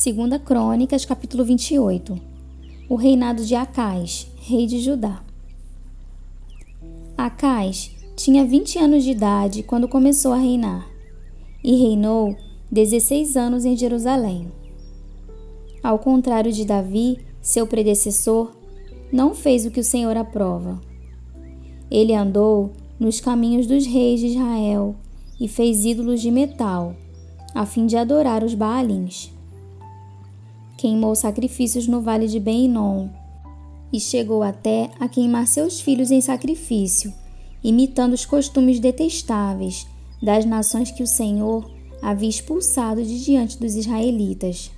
Segunda Crônicas, capítulo 28. O reinado de Acais, rei de Judá. Acais tinha 20 anos de idade quando começou a reinar, e reinou 16 anos em Jerusalém. Ao contrário de Davi, seu predecessor, não fez o que o Senhor aprova. Ele andou nos caminhos dos reis de Israel e fez ídolos de metal, a fim de adorar os Baalins. Queimou sacrifícios no vale de Ben-Hinom e chegou até a queimar seus filhos em sacrifício, imitando os costumes detestáveis das nações que o Senhor havia expulsado de diante dos israelitas.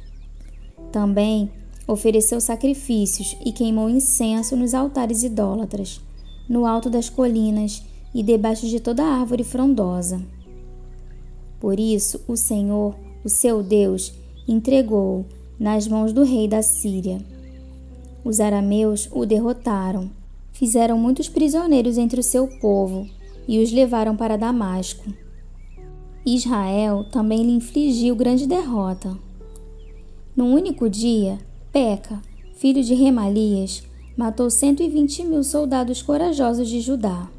Também ofereceu sacrifícios e queimou incenso nos altares idólatras, no alto das colinas e debaixo de toda árvore frondosa. Por isso, o Senhor, o seu Deus, entregou-o nas mãos do rei da Síria. Os arameus o derrotaram, fizeram muitos prisioneiros entre o seu povo e os levaram para Damasco. Israel também lhe infligiu grande derrota. Num único dia, Peca, filho de Remalias, matou 120.000 soldados corajosos de Judá,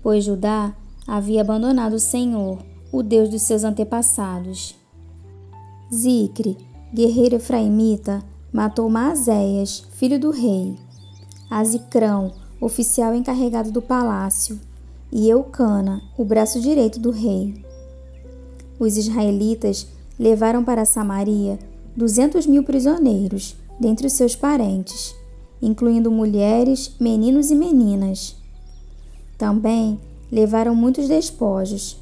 pois Judá havia abandonado o Senhor, o Deus dos seus antepassados. Zicre, guerreiro efraimita, matou Maazéias, filho do rei, Azicrão, oficial encarregado do palácio, e Eucana, o braço direito do rei. Os israelitas levaram para Samaria 200.000 prisioneiros, dentre os seus parentes, incluindo mulheres, meninos e meninas. Também levaram muitos despojos.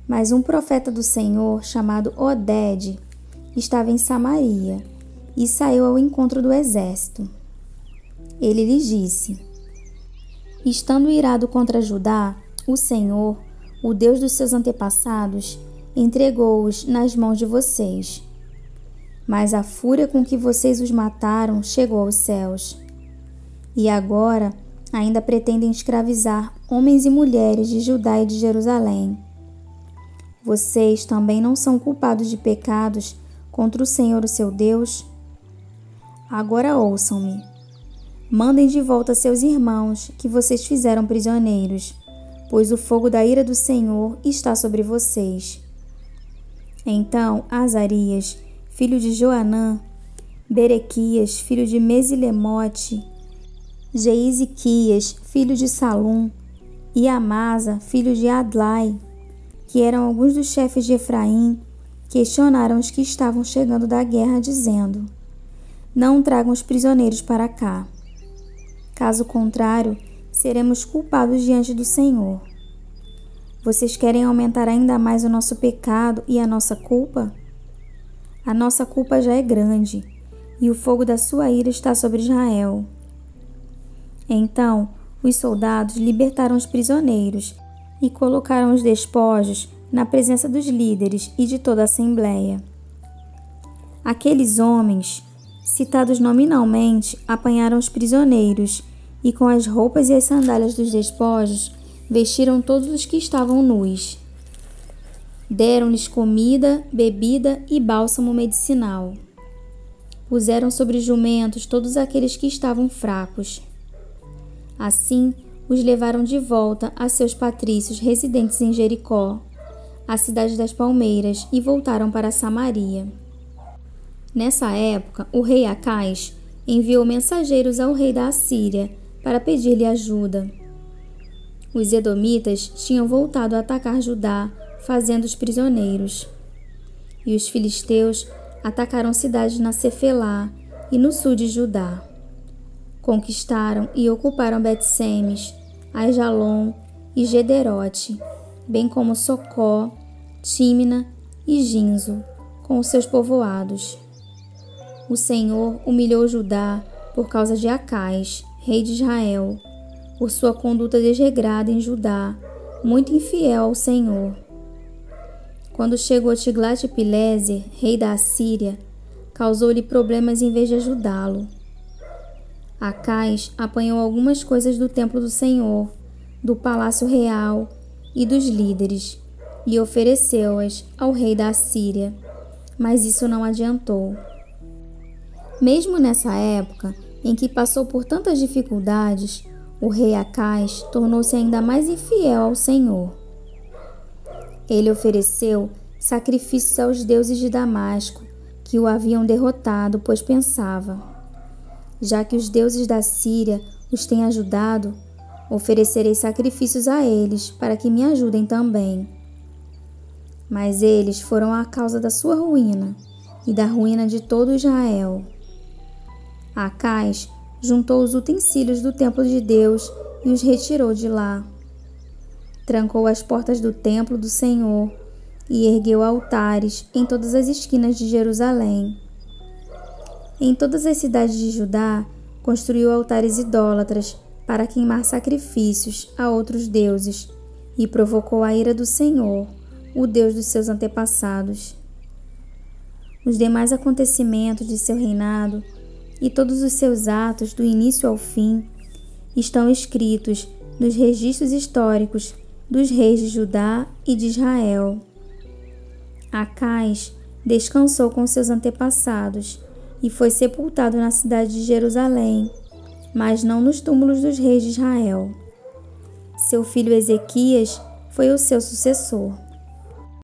Mas um profeta do Senhor, chamado Oded, estava em Samaria e saiu ao encontro do exército. Ele lhes disse: estando irado contra Judá, o Senhor, o Deus dos seus antepassados, entregou-os nas mãos de vocês. Mas a fúria com que vocês os mataram chegou aos céus. E agora ainda pretendem escravizar homens e mulheres de Judá e de Jerusalém. Vocês também não são culpados de pecados contra o Senhor, o seu Deus? Agora ouçam-me. Mandem de volta seus irmãos que vocês fizeram prisioneiros, pois o fogo da ira do Senhor está sobre vocês. Então Azarias, filho de Joanã, Berequias, filho de Mesilemote, Jeisiquias, filho de Salum, e Amasa, filho de Adlai, que eram alguns dos chefes de Efraim, questionaram os que estavam chegando da guerra, dizendo: não tragam os prisioneiros para cá. Caso contrário, seremos culpados diante do Senhor. Vocês querem aumentar ainda mais o nosso pecado e a nossa culpa? A nossa culpa já é grande, e o fogo da sua ira está sobre Israel. Então, os soldados libertaram os prisioneiros e colocaram os despojos na presença dos líderes e de toda a assembleia. Aqueles homens, citados nominalmente, apanharam os prisioneiros e, com as roupas e as sandálias dos despojos, vestiram todos os que estavam nus. Deram-lhes comida, bebida e bálsamo medicinal. Puseram sobre jumentos todos aqueles que estavam fracos. Assim, os levaram de volta a seus patrícios residentes em Jericó, a cidade das palmeiras, e voltaram para Samaria. Nessa época, o rei Acais enviou mensageiros ao rei da Assíria para pedir-lhe ajuda. Os edomitas tinham voltado a atacar Judá, fazendo-os prisioneiros. E os filisteus atacaram cidades na Cefelá e no sul de Judá. Conquistaram e ocuparam Bet-Semes, Aijalon e Gederote, bem como Socó, Tímina e Ginzo, com os seus povoados. O Senhor humilhou Judá por causa de Acais, rei de Israel, por sua conduta desregrada em Judá, muito infiel ao Senhor. Quando chegou a Tiglat-Pileser, rei da Assíria, causou-lhe problemas em vez de ajudá-lo. Acais apanhou algumas coisas do templo do Senhor, do palácio real e dos líderes, e ofereceu-as ao rei da Assíria, mas isso não adiantou. Mesmo nessa época, em que passou por tantas dificuldades, o rei Acaz tornou-se ainda mais infiel ao Senhor. Ele ofereceu sacrifícios aos deuses de Damasco, que o haviam derrotado, pois pensava: já que os deuses da Síria os têm ajudado, oferecerei sacrifícios a eles, para que me ajudem também. Mas eles foram a causa da sua ruína e da ruína de todo Israel. Acaz juntou os utensílios do templo de Deus e os retirou de lá. Trancou as portas do templo do Senhor e ergueu altares em todas as esquinas de Jerusalém. Em todas as cidades de Judá, construiu altares idólatras para queimar sacrifícios a outros deuses e provocou a ira do Senhor, o Deus dos seus antepassados. Os demais acontecimentos de seu reinado e todos os seus atos do início ao fim estão escritos nos registros históricos dos reis de Judá e de Israel. Acaz descansou com seus antepassados e foi sepultado na cidade de Jerusalém, mas não nos túmulos dos reis de Israel. Seu filho Ezequias foi o seu sucessor.